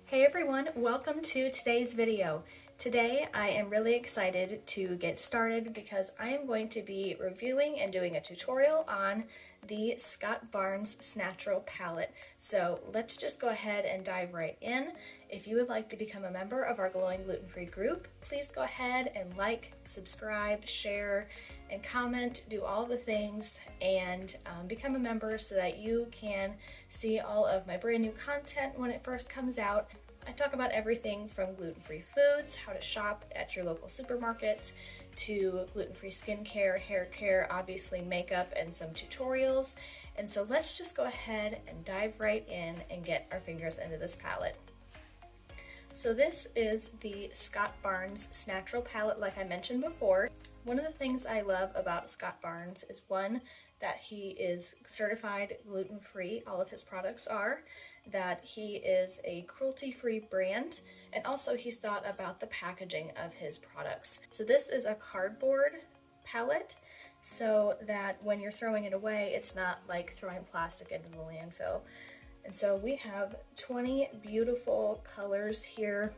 Hey everyone, welcome to today's video. Today I am really excited to get started because I am going to be reviewing and doing a tutorial on the Scott Barnes Snatural palette. So let's just go ahead and dive right in. If you would like to become a member of our Glowing Gluten-Free group, please go ahead and like, subscribe, share, and comment, do all the things, and become a member so that you can see all of my brand new content when it first comes out. I talk about everything from gluten-free foods, how to shop at your local supermarkets, to gluten-free skincare, hair care, obviously makeup, and some tutorials. And so let's just go ahead and dive right in and get our fingers into this palette. So this is the Scott Barnes Snatural palette, like I mentioned before. One of the things I love about Scott Barnes is, one, that he is certified gluten-free, all of his products are, that he is a cruelty-free brand, and also he's thought about the packaging of his products. So this is a cardboard palette, so that when you're throwing it away, it's not like throwing plastic into the landfill. And so we have 20 beautiful colors here.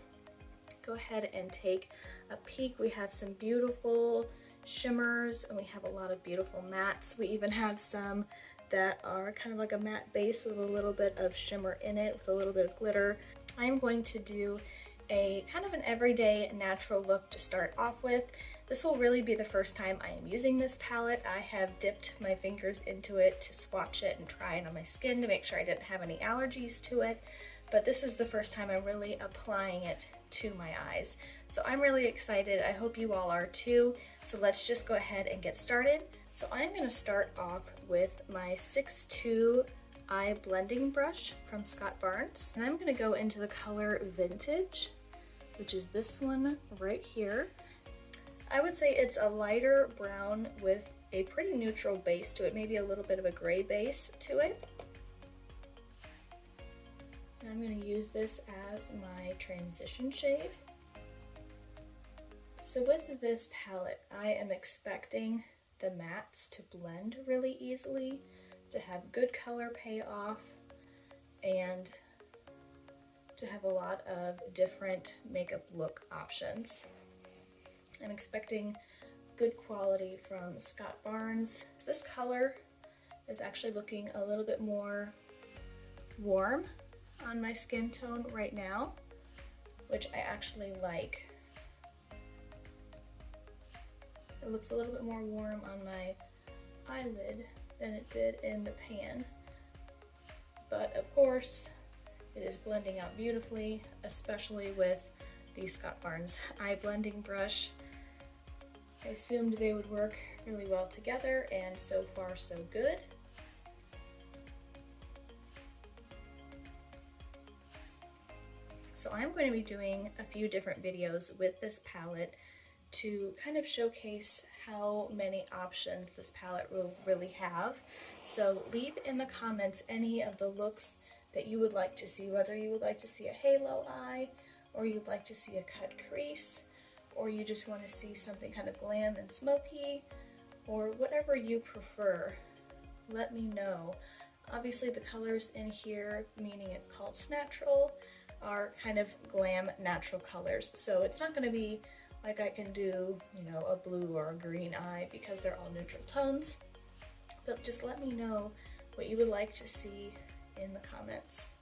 Go ahead and take a peek. We have some beautiful shimmers, and we have a lot of beautiful mattes. We even have some that are kind of like a matte base with a little bit of shimmer in it, with a little bit of glitter. I'm going to do a kind of an everyday natural look to start off with. This will really be the first time I am using this palette. I have dipped my fingers into it to swatch it and try it on my skin to make sure I didn't have any allergies to it, but this is the first time I'm really applying it to my eyes. So I'm really excited. I hope you all are too. So let's just go ahead and get started. So I'm going to start off with my 6'2" eye blending brush from Scott Barnes, and I'm going to go into the color Vintage, which is this one right here. I would say it's a lighter brown with a pretty neutral base to it, maybe a little bit of a gray base to it. And I'm going to use this as my transition shade. So with this palette, I am expecting the mattes to blend really easily, to have good color payoff, and to have a lot of different makeup look options. I'm expecting good quality from Scott Barnes. This color is actually looking a little bit more warm on my skin tone right now, which I actually like. It looks a little bit more warm on my eyelid than it did in the pan. But of course, it is blending out beautifully, especially with the Scott Barnes eye blending brush. I assumed they would work really well together, and so far so good. So I'm going to be doing a few different videos with this palette to kind of showcase how many options this palette will really have. So leave in the comments any of the looks that you would like to see, whether you would like to see a halo eye, or you'd like to see a cut crease, or you just want to see something kind of glam and smoky, or whatever you prefer. Let me know. Obviously the colors in here, meaning it's called Snatural, are kind of glam natural colors. So it's not going to be like I can do, you know, a blue or a green eye because they're all neutral tones. But just let me know what you would like to see in the comments.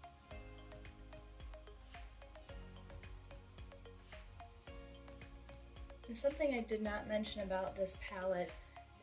And something I did not mention about this palette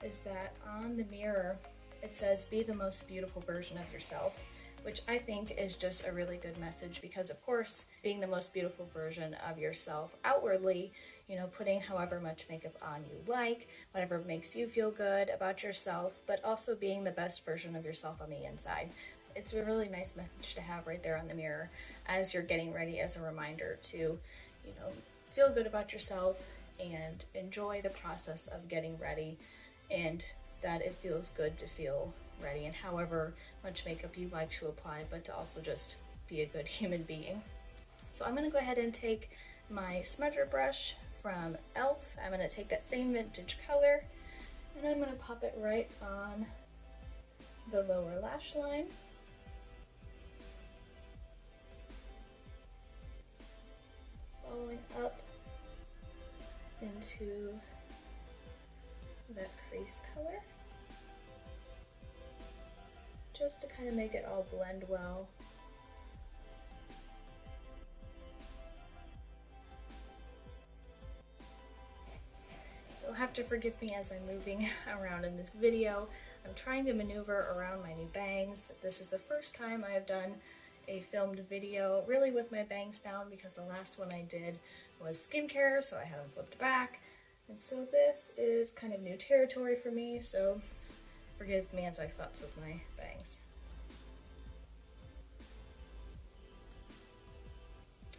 is that on the mirror it says, "Be the most beautiful version of yourself," which I think is just a really good message, because of course being the most beautiful version of yourself outwardly, you know, putting however much makeup on you like, whatever makes you feel good about yourself, but also being the best version of yourself on the inside. It's a really nice message to have right there on the mirror as you're getting ready, as a reminder to, you know, feel good about yourself and enjoy the process of getting ready, and that it feels good to feel ready, and however much makeup you like to apply, but to also just be a good human being. So I'm going to go ahead and take my smudger brush from e.l.f. I'm going to take that same vintage color, and I'm going to pop it right on the lower lash line. base color, just to kind of make it all blend well. You'll have to forgive me as I'm moving around in this video. I'm trying to maneuver around my new bangs. This is the first time I've done a filmed video really with my bangs down, because the last one I did was skincare, so I haven't flipped back. And so this is kind of new territory for me, so forgive me as I futz with my bangs.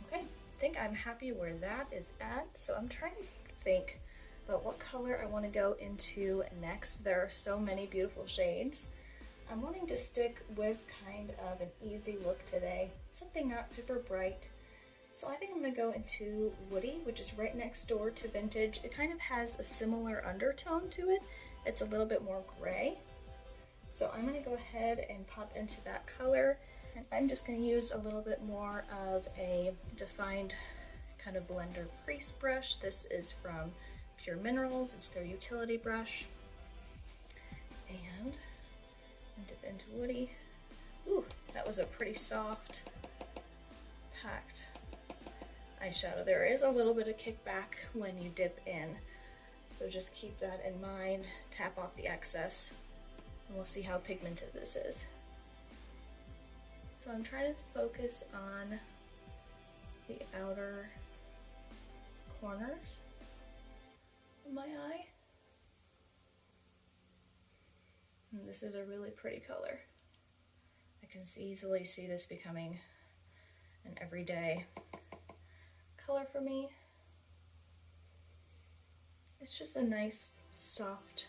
Okay, I think I'm happy where that is at, so I'm trying to think about what color I want to go into next. There are so many beautiful shades. I'm wanting to stick with kind of an easy look today, something not super bright. So I think I'm going to go into Woody, which is right next door to Vintage. It kind of has a similar undertone to it. It's a little bit more gray. So I'm going to go ahead and pop into that color. And I'm just going to use a little bit more of a defined kind of blender crease brush. This is from Pure Minerals. It's their utility brush. And dip into Woody. Ooh, that was a pretty soft, packed eyeshadow. There is a little bit of kickback when you dip in, so just keep that in mind. Tap off the excess, and we'll see how pigmented this is. So I'm trying to focus on the outer corners of my eye. And this is a really pretty color. I can easily see this becoming an everyday color for me. It's just a nice, soft,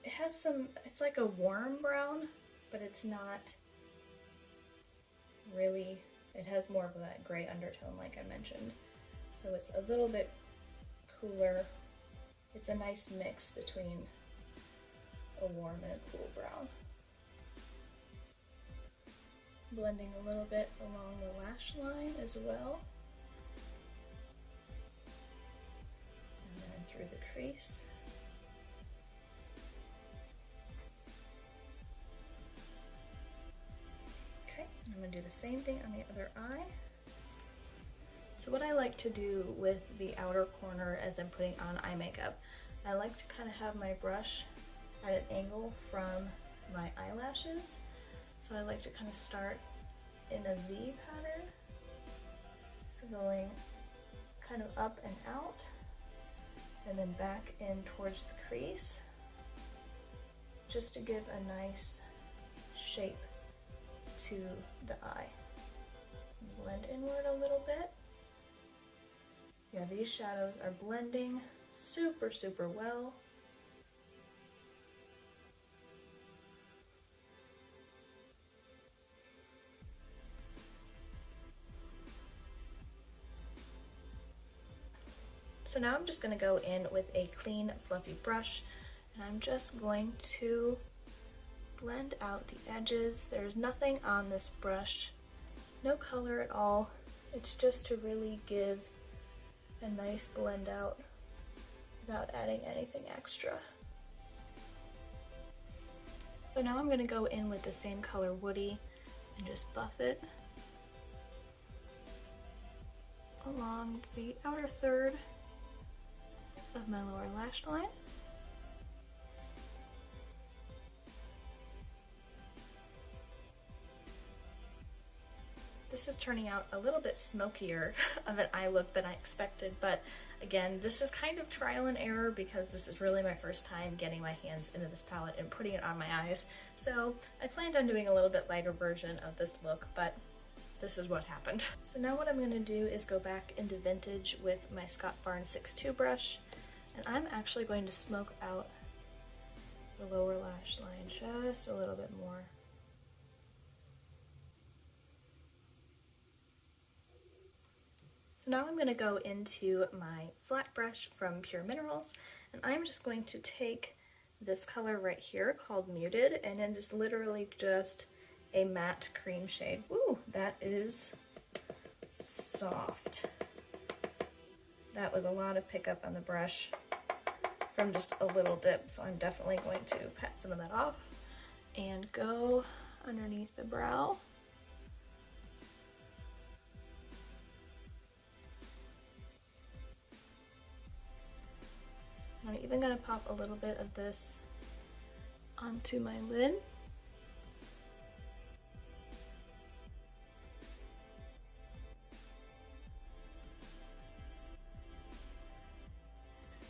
it has some, it's like a warm brown, but it's not really, it has more of that gray undertone like I mentioned. So it's a little bit cooler. It's a nice mix between a warm and a cool brown. Blending a little bit along the lash line as well. And then through the crease. Okay, I'm going to do the same thing on the other eye. So what I like to do with the outer corner as I'm putting on eye makeup, I like to kind of have my brush at an angle from my eyelashes. So I like to kind of start in a V pattern. So going kind of up and out, and then back in towards the crease, just to give a nice shape to the eye. Blend inward a little bit. Yeah, these shadows are blending super, super well. So now I'm just going to go in with a clean, fluffy brush, and I'm just going to blend out the edges. There's nothing on this brush, no color at all. It's just to really give a nice blend out without adding anything extra. So now I'm going to go in with the same color Woody and just buff it along the outer third of my lower lash line. This is turning out a little bit smokier of an eye look than I expected, but again, this is kind of trial and error because this is really my first time getting my hands into this palette and putting it on my eyes. So I planned on doing a little bit lighter version of this look, but this is what happened. So now what I'm going to do is go back into Vintage with my Scott Barnes 6'2" brush, and I'm actually going to smoke out the lower lash line just a little bit more. So now I'm going to go into my flat brush from Pure Minerals, and I'm just going to take this color right here called Muted, and it is literally just a matte cream shade. Ooh, that is soft. That was a lot of pickup on the brush from just a little dip, so I'm definitely going to pat some of that off and go underneath the brow. I'm even going to pop a little bit of this onto my lid.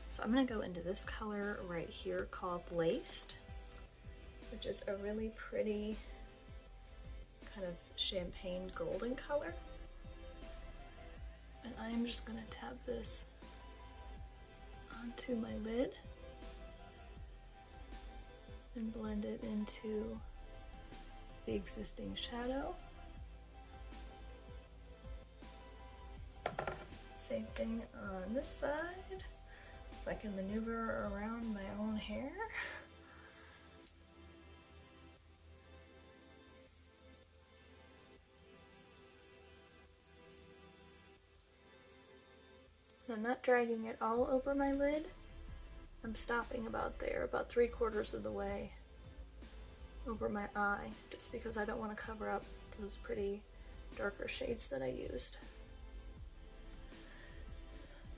So I'm going to go into this color right here called Laced, which is a really pretty kind of champagne golden color. And I'm just going to tap this onto my lid and blend it into the existing shadow. Same thing on this side. If I can maneuver around my own hair. I'm not dragging it all over my lid. I'm stopping about there, about 3/4 of the way over my eye, just because I don't want to cover up those pretty darker shades that I used.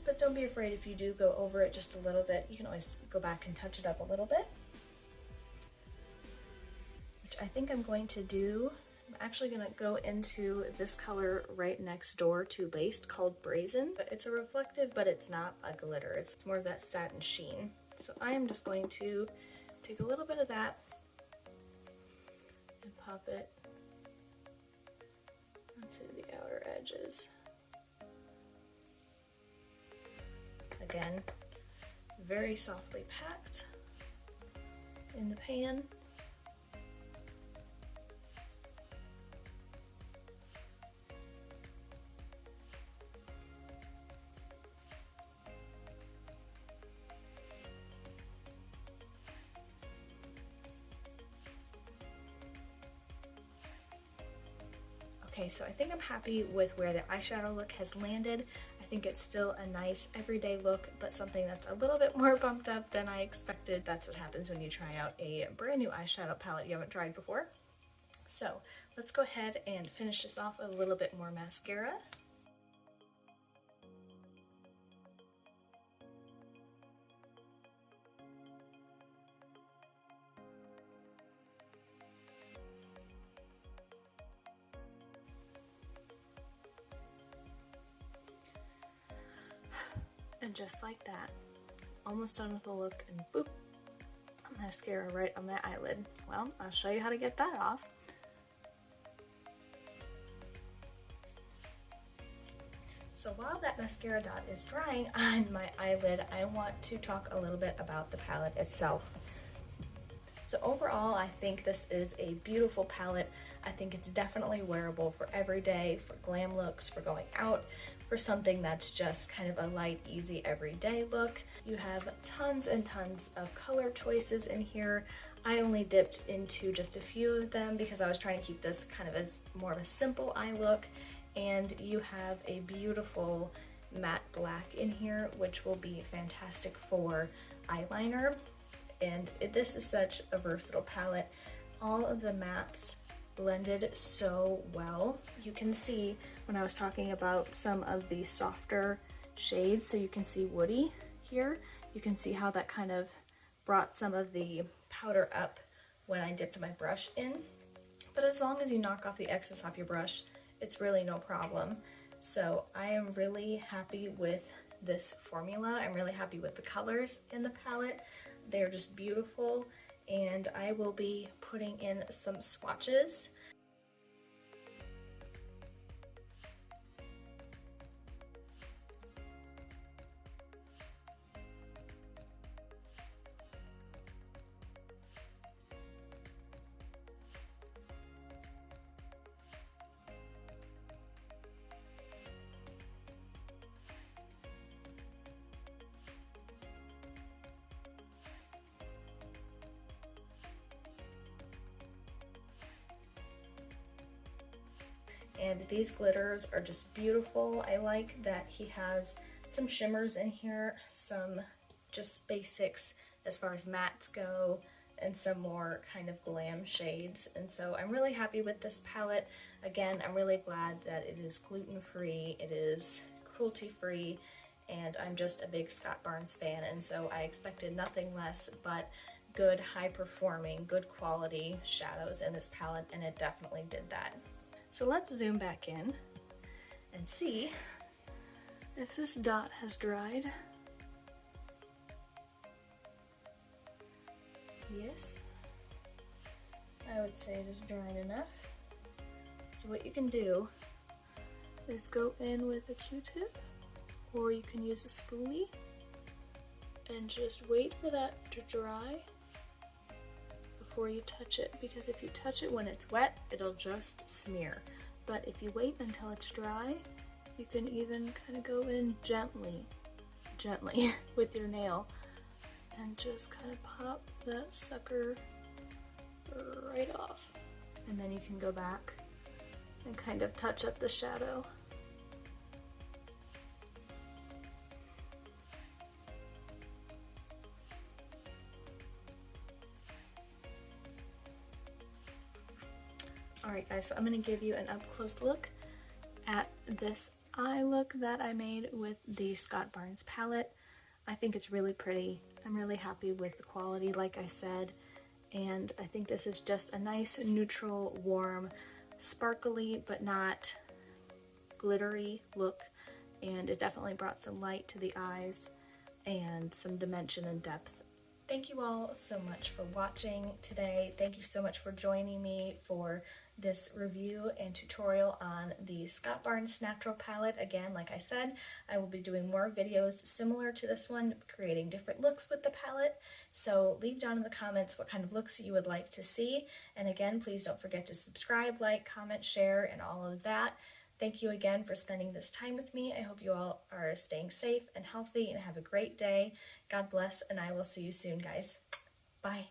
But don't be afraid if you do go over it just a little bit. You can always go back and touch it up a little bit. Which I think I'm going to do. I'm actually going to go into this color right next door to Laced called Brazen. It's a reflective, but it's not a glitter. It's more of that satin sheen. So I am just going to take a little bit of that and pop it onto the outer edges. Again, very softly packed in the pan. Okay, so I think I'm happy with where the eyeshadow look has landed. I think it's still a nice everyday look, but something that's a little bit more bumped up than I expected. That's what happens when you try out a brand new eyeshadow palette you haven't tried before. So let's go ahead and finish this off with a little bit more mascara. And just like that, almost done with the look, and boop, mascara right on my eyelid. Well, I'll show you how to get that off. So while that mascara dot is drying on my eyelid, I want to talk a little bit about the palette itself. So overall, I think this is a beautiful palette. I think it's definitely wearable for every day, for glam looks, for going out, for something that's just kind of a light, easy, everyday look. You have tons and tons of color choices in here. I only dipped into just a few of them because I was trying to keep this kind of as more of a simple eye look. And you have a beautiful matte black in here, which will be fantastic for eyeliner. And this is such a versatile palette. All of the mattes blended so well. You can see when I was talking about some of the softer shades, so you can see Woody here, you can see how that kind of brought some of the powder up when I dipped my brush in. But as long as you knock off the excess off your brush, it's really no problem. So I am really happy with this formula. I'm really happy with the colors in the palette. They're just beautiful, and I will be putting in some swatches. And these glitters are just beautiful. I like that he has some shimmers in here, some just basics as far as mattes go and some more kind of glam shades. And so I'm really happy with this palette. Again, I'm really glad that it is gluten-free, it is cruelty-free, and I'm just a big Scott Barnes fan, and so I expected nothing less but good, high-performing, good quality shadows in this palette, and it definitely did that. So let's zoom back in and see if this dot has dried. Yes, I would say it is dried enough. So what you can do is go in with a Q-tip, or you can use a spoolie and just wait for that to dry before you touch it, because if you touch it when it's wet, it'll just smear. But if you wait until it's dry, you can even kind of go in gently with your nail and just kind of pop that sucker right off. And then you can go back and kind of touch up the shadow. Alright guys, so I'm going to give you an up close look at this eye look that I made with the Scott Barnes palette. I think it's really pretty. I'm really happy with the quality, like I said, and I think this is just a nice, neutral, warm, sparkly, but not glittery look, and it definitely brought some light to the eyes and some dimension and depth. Thank you all so much for watching today. Thank you so much for joining me for this review and tutorial on the Scott Barnes Snatural palette. Again, like I said, I will be doing more videos similar to this one, creating different looks with the palette. So leave down in the comments what kind of looks you would like to see. And again, please don't forget to subscribe, like, comment, share, and all of that. Thank you again for spending this time with me. I hope you all are staying safe and healthy and have a great day. God bless, and I will see you soon, guys. Bye.